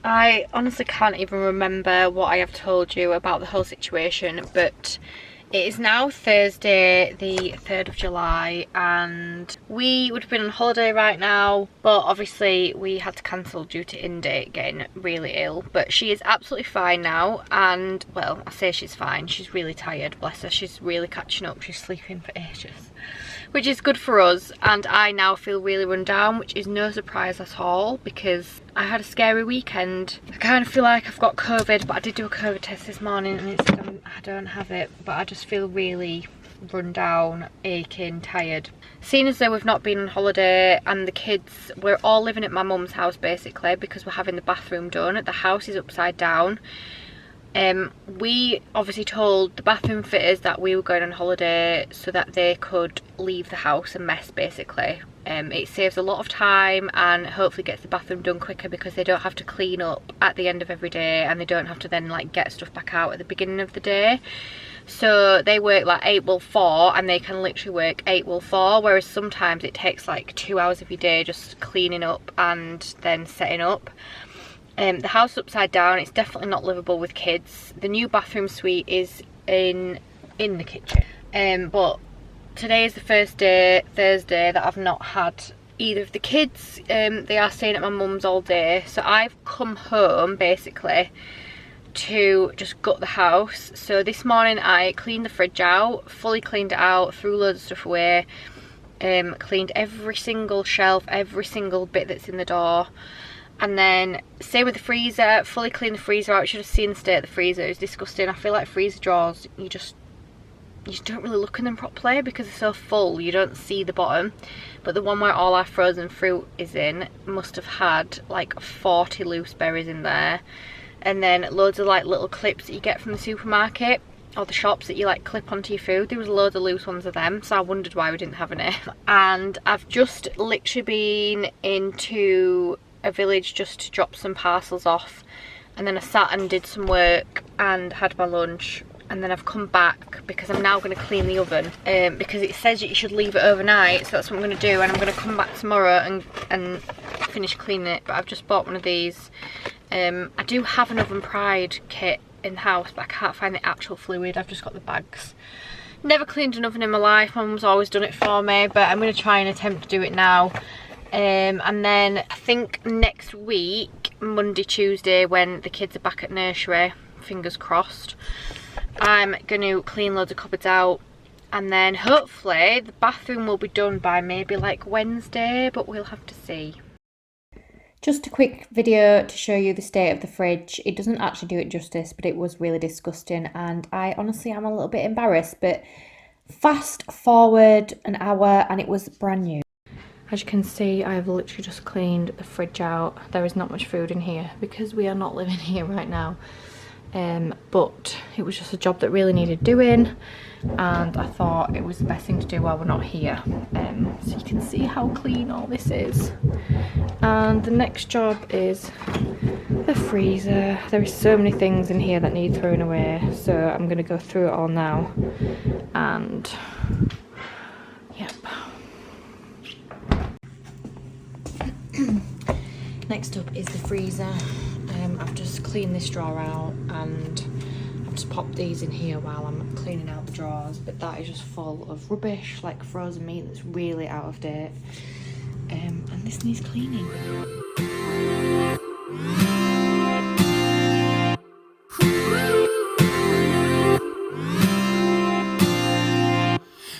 I honestly can't even remember what I have told you about the whole situation, but it is now Thursday the 3rd of July and we would have been on holiday right now, but obviously we had to cancel due to Indy getting really ill. But she is absolutely fine now, and well, I say she's fine, she's really tired, bless her, she's really catching up, she's sleeping for ages, which is good for us. And I now feel really run down, which is no surprise at all because I had a scary weekend. I kind of feel like I've got COVID, but I did do a COVID test this morning and it's I don't have it, but I just feel really run down, aching, tired. Seeing as though we've not been on holiday and the kids, we're all living at my mum's house basically because we're having the bathroom done. The house is upside down. We obviously told the bathroom fitters that we were going on holiday so that they could leave the house a mess basically. It saves a lot of time and hopefully gets the bathroom done quicker because they don't have to clean up at the end of every day and they don't have to then like get stuff back out at the beginning of the day. So they work like 8 till 4 and they can literally work 8 till 4, whereas sometimes it takes like 2 hours of your day just cleaning up and then setting up. The house upside down, it's definitely not livable with kids. The new bathroom suite is in the kitchen, but today is the first day, Thursday, that I've not had either of the kids. They are staying at my mum's all day, so I've come home basically to just gut the house. So this morning I cleaned the fridge out, fully cleaned it out, threw loads of stuff away, cleaned every single shelf, every single bit that's in the door. And then same with the freezer, fully cleaned the freezer out. You should have seen the state of the freezer, it was disgusting. I feel like freezer drawers, you just don't really look in them properly because they're so full, you don't see the bottom. But the one where all our frozen fruit is in must have had like 40 loose berries in there. And then loads of like little clips that you get from the supermarket or the shops that you like clip onto your food. There was loads of loose ones of them, so I wondered why we didn't have any. And I've just literally been into a village just to drop some parcels off, and then I sat and did some work and had my lunch, and then I've come back because I'm now going to clean the oven, because it says that you should leave it overnight, so that's what I'm going to do. And I'm going to come back tomorrow and finish cleaning it. But I've just bought one of these. I do have an oven pride kit in the house, but I can't find the actual fluid. I've just got the bags. Never cleaned an oven in my life, mum's always done it for me, but I'm going to try and attempt to do it now. And then I think next week, Monday, Tuesday, when the kids are back at nursery, fingers crossed, I'm going to clean loads of cupboards out, and then hopefully the bathroom will be done by maybe like Wednesday, but we'll have to see. Just a quick video to show you the state of the fridge. It doesn't actually do it justice, but it was really disgusting and I honestly am a little bit embarrassed, but fast forward an hour and it was brand new. As you can see, I've literally just cleaned the fridge out. There is not much food in here because we are not living here right now. But it was just a job that really needed doing, and I thought it was the best thing to do while we're not here. So you can see how clean all this is. And the next job is the freezer. There are so many things in here that need throwing away, so I'm going to go through it all now. And yep. Next up is the freezer. I've just cleaned this drawer out and I've just popped these in here while I'm cleaning out the drawers, but that is just full of rubbish, like frozen meat that's really out of date, and this needs cleaning.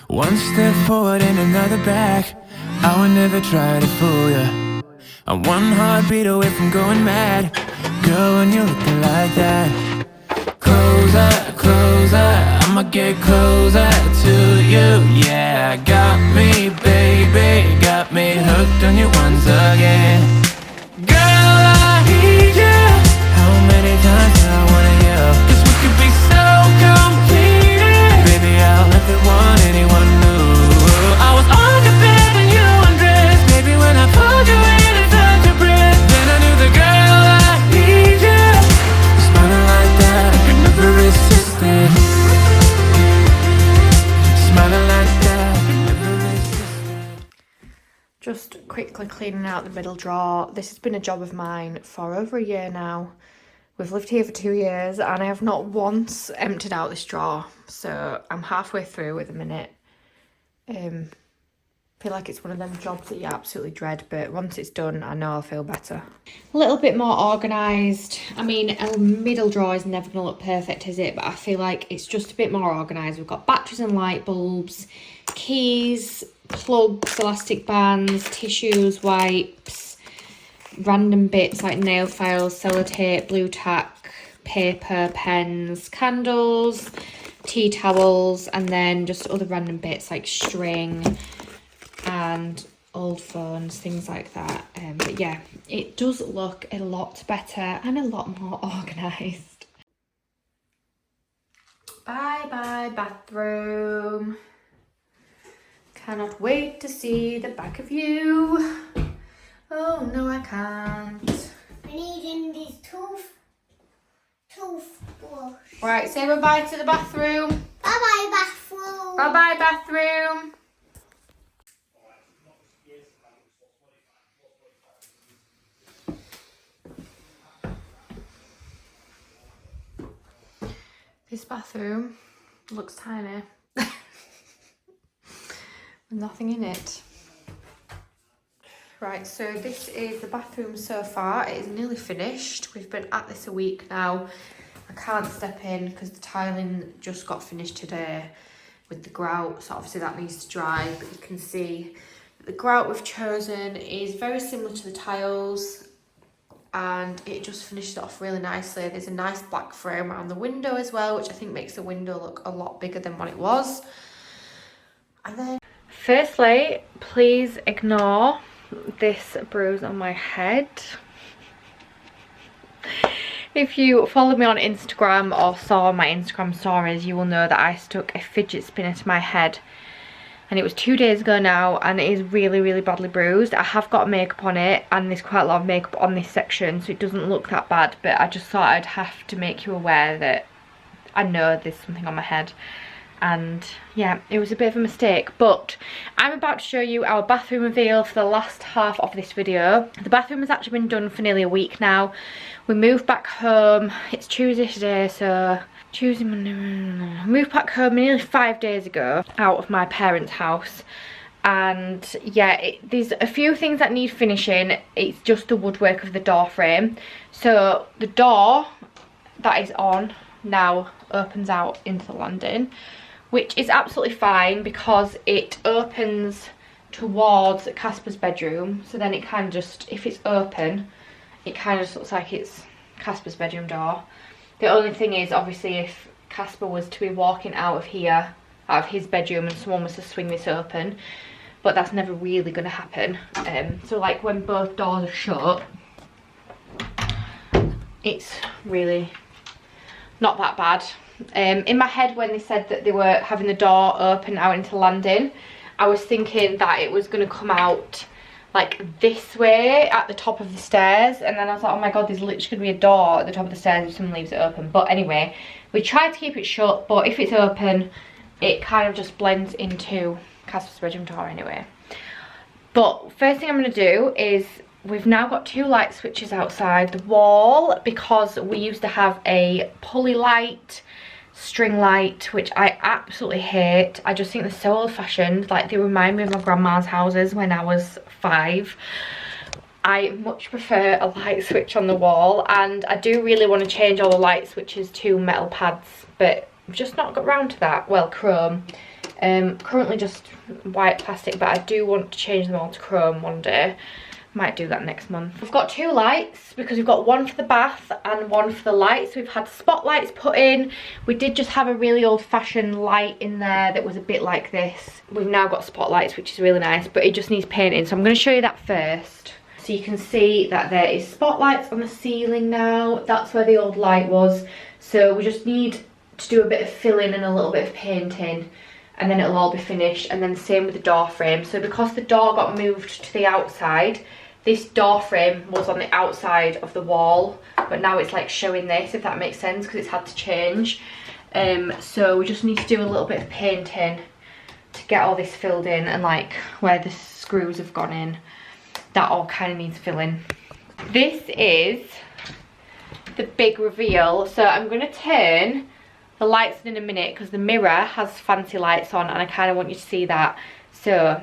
One step forward and another back, I would never try to fool ya. I'm one heartbeat away from going mad. Girl, when you're looking like that, closer, closer, I'ma get closer to you. Yeah, got me, baby, got me hooked on you once again. Girl, I need you. How many times do I wanna yell? 'Cause we could be so complete. Baby, I'll never want anyone new. I was on your bed when you undressed. Baby, when I pulled you in and felt your breath, then I knew the girl I need you. Smiling like that, I could never resist it. Smiling like that, I could never resist it. Just quickly cleaning out the middle drawer. This has been a job of mine for over a year now. We've lived here for 2 years and I have not once emptied out this drawer. So I'm halfway through at the minute. I feel like it's one of them jobs that you absolutely dread, but once it's done, I know I'll feel better. A little bit more organised. I mean, a middle drawer is never going to look perfect, is it? But I feel like it's just a bit more organised. We've got batteries and light bulbs, keys, plugs, elastic bands, tissues, wipes, random bits like nail files, sellotape, blue tack, paper, pens, candles, tea towels, and then just other random bits like string and old phones, things like that. But yeah, it does look a lot better and a lot more organised. Bye bye bathroom. Cannot wait to see the back of you. Oh no, I can't. I need this toothbrush. Right, say bye-bye to the bathroom. Bye-bye, bathroom. Bye-bye, bathroom. This bathroom looks tiny. With nothing in it. Right, so this is the bathroom so far. It is nearly finished. We've been at this a week now. I can't step in because the tiling just got finished today with the grout, so obviously that needs to dry, but you can see that the grout we've chosen is very similar to the tiles and it just finished it off really nicely. There's a nice black frame around the window as well, which I think makes the window look a lot bigger than what it was. And then firstly, please ignore this bruise on my head. If you follow me on Instagram or saw my Instagram stories, you will know that I stuck a fidget spinner to my head, and it was 2 days ago now, and it is really badly bruised. I have got makeup on it and there's quite a lot of makeup on this section, so it doesn't look that bad, but I just thought I'd have to make you aware that I know there's something on my head. And yeah, it was a bit of a mistake, but I'm about to show you our bathroom reveal for the last half of this video. The bathroom has actually been done for nearly a week now. We moved back home, it's Tuesday today, so Tuesday, Monday, I moved back home nearly 5 days ago out of my parents' house. And yeah, there's a few things that need finishing. It's just the woodwork of the door frame. So the door that is on now opens out into the landing, which is absolutely fine because it opens towards Casper's bedroom. So then it kind of just, if it's open, it kind of just looks like it's Casper's bedroom door. The only thing is, obviously, if Casper was to be walking out of here, out of his bedroom, and someone was to swing this open, but that's never really going to happen. So like when both doors are shut, it's really not that bad. In my head, when they said that they were having the door open out into landing, I was thinking that it was going to come out like this way at the top of the stairs, and then I was like, oh my god, there's literally going to be a door at the top of the stairs if someone leaves it open. But anyway, we tried to keep it shut, but if it's open, it kind of just blends into Casper's bedroom door anyway. But first thing I'm going to do is, we've now got 2 light switches outside the wall because we used to have a pulley light, string light, which I absolutely hate. I just think they're so old-fashioned. Like, they remind me of my grandma's houses when I was 5. I much prefer a light switch on the wall, and I do really want to change all the light switches to metal pads, but I've just not got round to that. Well, chrome. Currently just white plastic, but I do want to change them all to chrome one day. Might do that next month. We've got 2 lights because we've got one for the bath and one for the lights. We've had spotlights put in. We did just have a really old-fashioned light in there that was a bit like this. We've now got spotlights, which is really nice, but it just needs painting, so I'm going to show you that first. So you can see that there is spotlights on the ceiling now. That's where the old light was. So we just need to do a bit of filling and a little bit of painting, and then it'll all be finished. And then the same with the door frame. So because the door got moved to the outside, this door frame was on the outside of the wall, but now it's like showing this, if that makes sense, because it's had to change. So we just need to do a little bit of painting to get all this filled in, and like where the screws have gone in. that all kind of needs filling. This is the big reveal. So I'm going to turn the lights in a minute because the mirror has fancy lights on and I kind of want you to see that. So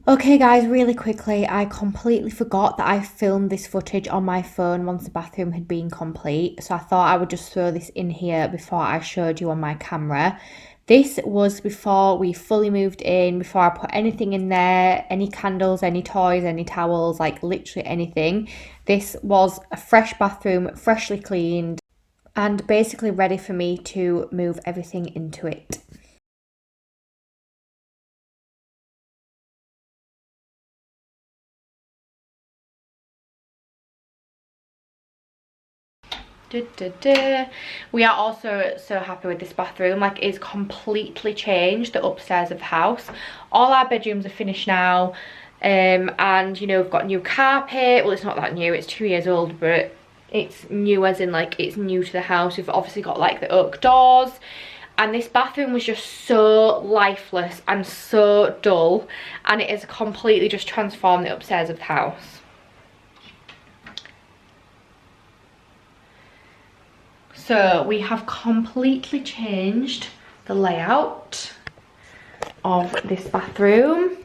okay guys, really quickly, I completely forgot that I filmed this footage on my phone once the bathroom had been complete, so I thought I would just throw this in here before I showed you on my camera. This was before we fully moved in, before I put anything in there, any candles, any toys, any towels, like literally anything. This was a fresh bathroom, freshly cleaned, and basically ready for me to move everything into it. We are also so happy with this bathroom. Like, it's completely changed the upstairs of the house. All our bedrooms are finished now, and you know, we've got new carpet. Well, it's not that new, it's 2 years old, but it's new as in like it's new to the house. We've obviously got like the oak doors, and this bathroom was just so lifeless and so dull, and it has completely just transformed the upstairs of the house. So we have completely changed the layout of this bathroom.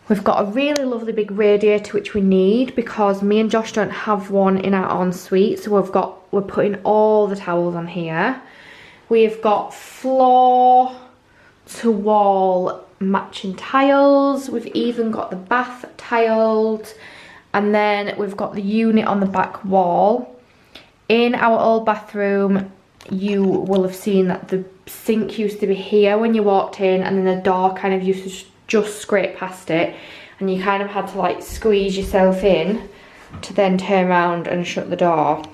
We've got a really lovely big radiator, which we need because me and Josh don't have one in our ensuite. So we're putting all the towels on here. We've got floor to wall matching tiles. We've even got the bath tiled, and then we've got the unit on the back wall. In our old bathroom, you will have seen that the sink used to be here when you walked in, and then the door kind of used to just scrape past it, and you kind of had to like squeeze yourself in to then turn around and shut the door.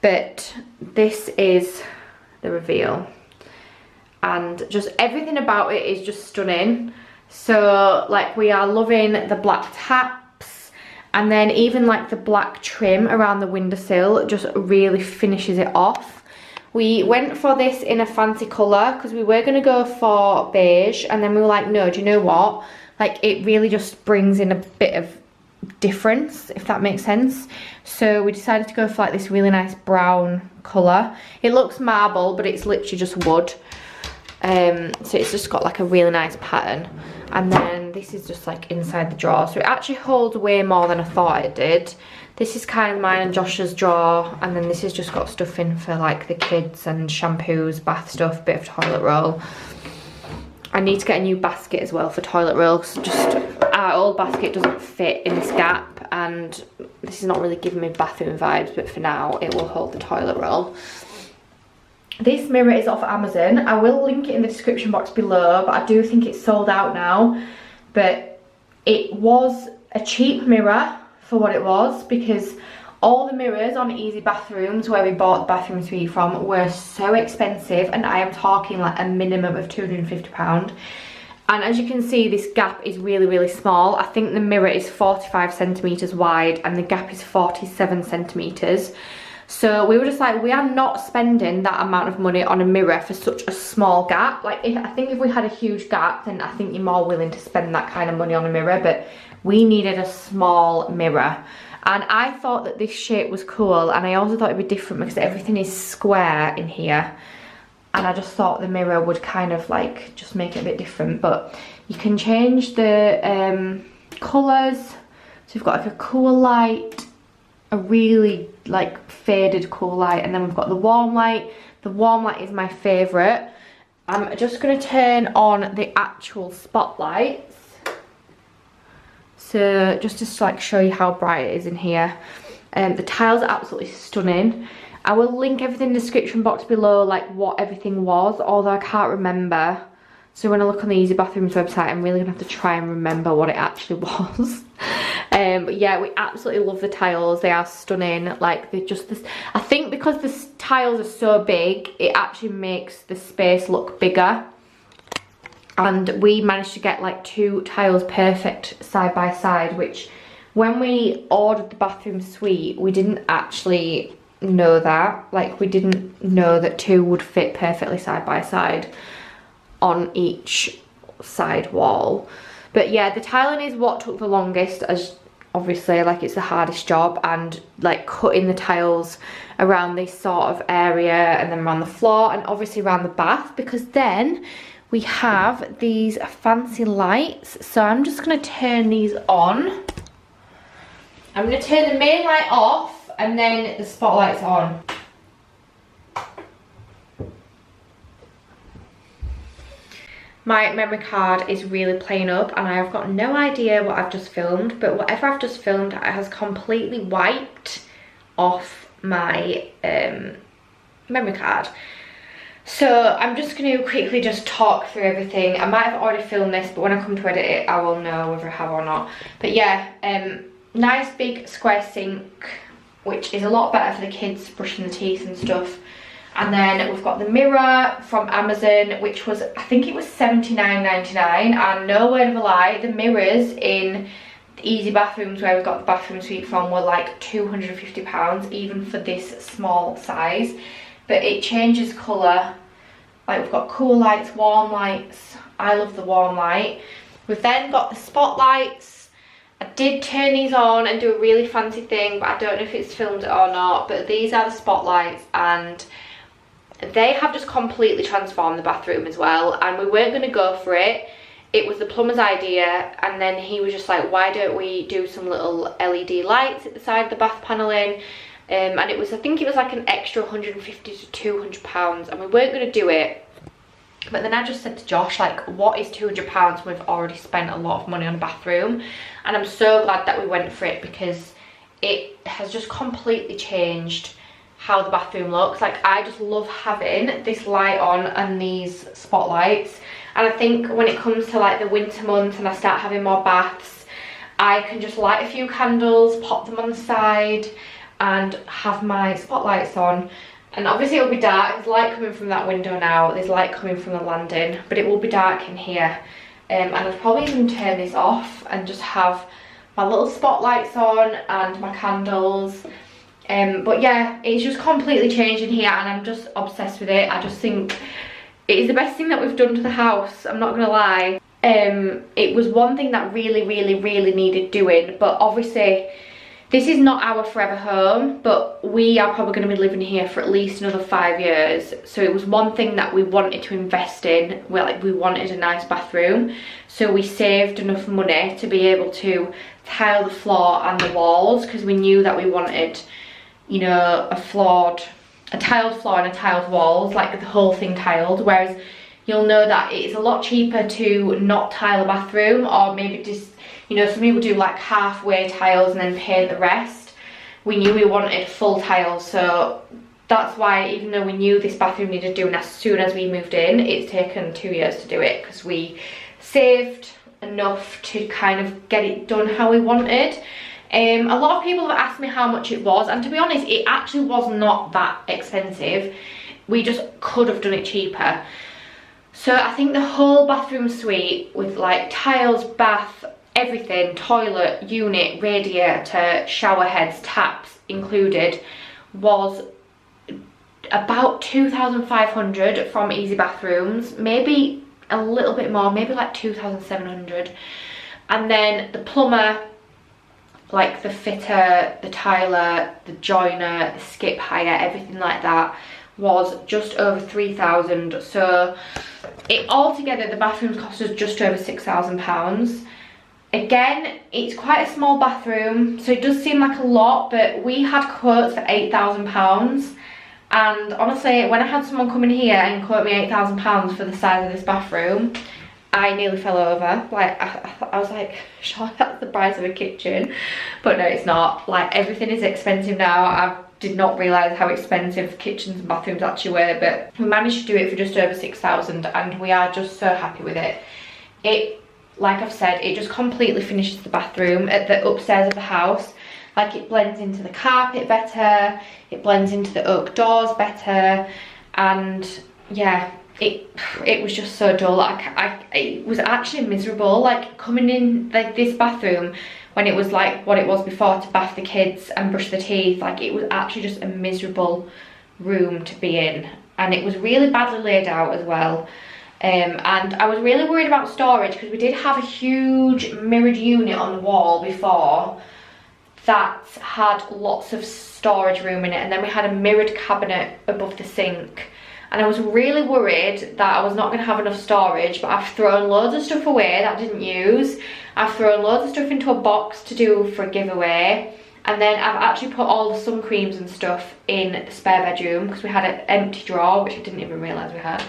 But this is the reveal, and just everything about it is just stunning. So like, we are loving the black tap. And then even like the black trim around the windowsill just really finishes it off. We went for this in a fancy colour because we were going to go for beige, and then we were like, no, do you know what? Like, it really just brings in a bit of difference, if that makes sense. So we decided to go for like this really nice brown colour. It looks marble, but it's literally just wood. So it's just got like a really nice pattern. And then this is just like inside the drawer, so it actually holds way more than I thought it did. This is kind of mine and Josh's drawer, and then this has just got stuff in for like the kids and shampoos, bath stuff, bit of toilet roll. I need to get a new basket as well for toilet roll, because just our old basket doesn't fit in this gap, and this is not really giving me bathroom vibes, but for now it will hold the toilet roll. This mirror is off Amazon. I will link it in the description box below, but I do think it's sold out now. But it was a cheap mirror for what it was, because all the mirrors on Easy Bathrooms, where we bought the bathroom suite from, were so expensive, and I am talking like a minimum of £250. And as you can see, this gap is really, really small. I think the mirror is 45 centimetres wide and the gap is 47 centimetres. So we were just like, we are not spending that amount of money on a mirror for such a small gap. Like, I think if we had a huge gap, then I think you're more willing to spend that kind of money on a mirror, but we needed a small mirror. And I thought that this shape was cool, and I also thought it'd be different because everything is square in here. And I just thought the mirror would kind of like just make it a bit different. But you can change the colours. So we've got like a cool light, a really like faded cool light, and then we've got the warm light. The warm light is my favourite. I'm just going to turn on the actual spotlights, so just to like show you how bright it is in here. The tiles are absolutely stunning. I will link everything in the description box below, like what everything was, although I can't remember. So when I look on the Easy Bathrooms website, I'm really gonna have to try and remember what it actually was. But yeah, we absolutely love the tiles. They are stunning. Like, they're just this, I think because the tiles are so big, it actually makes the space look bigger. And we managed to get like 2 tiles perfect side by side, which when we ordered the bathroom suite, we didn't actually know that. Like, we didn't know that 2 would fit perfectly side by side on each side wall. But yeah, the tiling is what took the longest, as obviously like it's the hardest job, and like cutting the tiles around this sort of area and then around the floor and obviously around the bath, because then we have these fancy lights. So I'm just going to turn these on. I'm going to turn the main light off and then the spotlight's on. My memory card is really playing up and I have got no idea what I've just filmed, but whatever I've just filmed has completely wiped off my memory card. So I'm just going to quickly just talk through everything. I might have already filmed this, but when I come to edit it I will know whether I have or not. But yeah, nice big square sink, which is a lot better for the kids brushing the teeth and stuff. And then we've got the mirror from Amazon, which was, I think it was $79.99, and no word of a lie, the mirrors in the Easy bathrooms where we've got the bathroom suite from were like £250, even for this small size. But it changes colour, like we've got cool lights, warm lights. I love the warm light. We've then got the spotlights. I did turn these on and do a really fancy thing, but I don't know if it's filmed it or not, but these are the spotlights, and they have just completely transformed the bathroom as well. And we weren't going to go for it. It was the plumber's idea, and then he was just like, why don't we do some little LED lights at the side of the bath paneling? And it was, I think it was like an extra £150 to £200, and we weren't going to do it. But then I just said to Josh, like, what is £200 when we've already spent a lot of money on a bathroom? And I'm so glad that we went for it, because it has just completely changed how the bathroom looks. Like, I just love having this light on and these spotlights. And I think when it comes to like the winter months and I start having more baths, I can just light a few candles, pop them on the side and have my spotlights on. And obviously it'll be dark. There's light coming from that window now, there's light coming from the landing, but it will be dark in here. And I'd probably even turn this off and just have my little spotlights on and my candles. But yeah, it's just completely changed in here and I'm just obsessed with it. I just think it is the best thing that we've done to the house, I'm not gonna lie. It was one thing that really needed doing, but obviously this is not our forever home, but we are probably going to be living here for at least another 5 years. So it was one thing that we wanted to invest in. We wanted a nice bathroom, so we saved enough money to be able to tile the floor and the walls, because we knew that we wanted, you know, a tiled floor and a tiled walls, like the whole thing tiled. Whereas you'll know that it's a lot cheaper to not tile a bathroom, or maybe just, you know, some people do like halfway tiles and then paint the rest. We knew we wanted full tiles, so that's why, even though we knew this bathroom needed doing as soon as we moved in, it's taken 2 years to do it, because we saved enough to kind of get it done how we wanted. A lot of people have asked me how much it was, and to be honest, it actually was not that expensive. We just could have done it cheaper. So I think the whole bathroom suite with like tiles, bath, everything, toilet, unit, radiator, shower heads, taps included, was about 2,500 from Easy Bathrooms, maybe a little bit more, maybe like 2,700. And then the plumber, like the fitter, the tiler, the joiner, the skip hire, everything like that was just over 3,000. So it altogether, the bathrooms cost us just over £6,000. Again, it's quite a small bathroom, so it does seem like a lot, but we had quotes for £8,000. And honestly, when I had someone come in here and quote me £8,000 for the size of this bathroom, I nearly fell over. Like, I was like, sure, that's the price of a kitchen. But no, it's not. Like, everything is expensive now. I did not realise how expensive kitchens and bathrooms actually were, but we managed to do it for just over 6,000, and we are just so happy with it. It, like I've said, it just completely finishes the bathroom at the upstairs of the house. Like, it blends into the carpet better, it blends into the oak doors better, and yeah, it was just so dull. It was actually miserable, like coming in like this bathroom when it was like what it was before, to bath the kids and brush the teeth. Like, it was actually just a miserable room to be in, and it was really badly laid out as well. And I was really worried about storage because we did have a huge mirrored unit on the wall before that had lots of storage room in it, and then we had a mirrored cabinet above the sink, and I was really worried that I was not going to have enough storage. But I've thrown loads of stuff away that I didn't use. I've thrown loads of stuff into a box to do for a giveaway, and then I've actually put all the sun creams and stuff in the spare bedroom because we had an empty drawer, which I didn't even realise we had.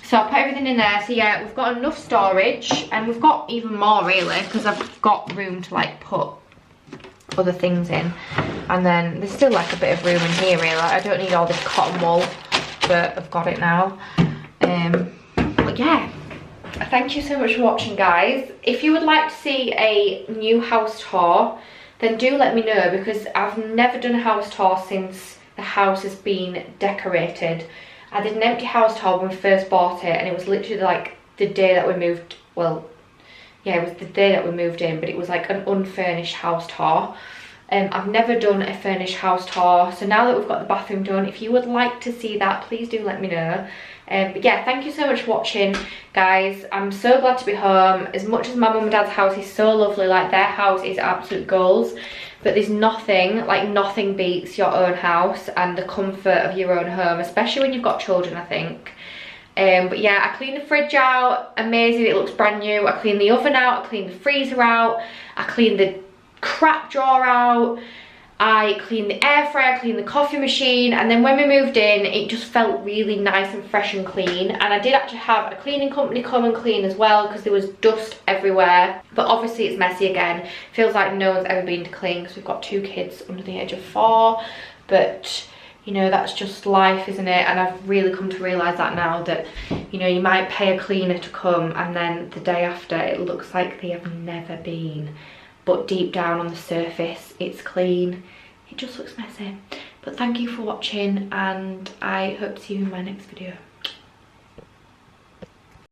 So I put everything in there. So yeah, we've got enough storage, and we've got even more really because I've got room to like put other things in. And then there's still like a bit of room in here really. I don't need all this cotton wool, but I've got it now. But yeah, thank you so much for watching, guys. If you would like to see a new house tour, then do let me know, because I've never done a house tour since the house has been decorated. I did an empty house tour when we first bought it, and it was literally like the day that we moved, well, yeah, it was the day that we moved in, but it was like an unfurnished house tour. I've never done a furnished house tour, so now that we've got the bathroom done, if you would like to see that, please do let me know. But yeah, thank you so much for watching, guys. I'm so glad to be home. As much as my mum and dad's house is so lovely, like their house is absolute goals, but there's nothing, like nothing beats your own house and the comfort of your own home, especially when you've got children, I think. But yeah, I cleaned the fridge out, amazing, it looks brand new. I cleaned the oven out, I cleaned the freezer out, I cleaned the crap drawer out, I cleaned the air fryer, I cleaned the coffee machine, and then when we moved in, it just felt really nice and fresh and clean. And I did actually have a cleaning company come and clean as well, because there was dust everywhere. But obviously it's messy again. Feels like no one's ever been to clean because we've got 2 kids under the age of 4. But you know, that's just life, isn't it? And I've really come to realise that now, that, you know, you might pay a cleaner to come and then the day after it looks like they have never been. But deep down on the surface, it's clean. It just looks messy. But thank you for watching, and I hope to see you in my next video.